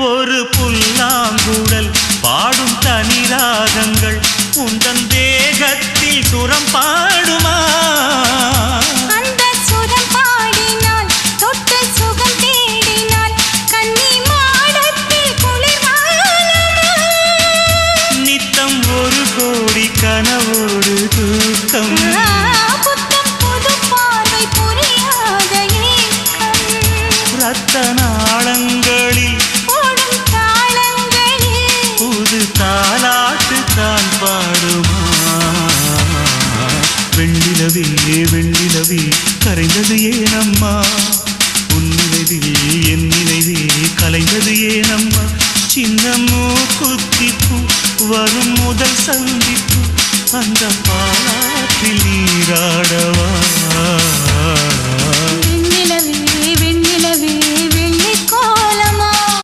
ஒரு புல்லாங்குழல் பாடும் தனி ராகங்கள் உந்தன் தேகத்தில் சுரம் பாடுமா? அந்த சுரம் பாடினால் தொட்டு சுகம் தேடினால் கன்னி மாடத்தில் குளிர்வானமா? நித்தம் ஒரு கோடி கனவோடு தூக்கம் புத்தம் புது பார்வை புரியாத ஏக்கம் ரத்த நாளங்களில் ஓடும் தாளங்களில் புது தாலாட்டு தான் பாடுமா? வெண்ணிலவே வெண்ணிலவே கரைந்தது ஏனம்மா? உன் நினைவில் என் நினைவே கலைந்தது ஏனம்மா? சின்ன மூக்குத்திப்பு வரும் முதல் சந்திப்பு அந்த பாலாற்றில் நீராடவா?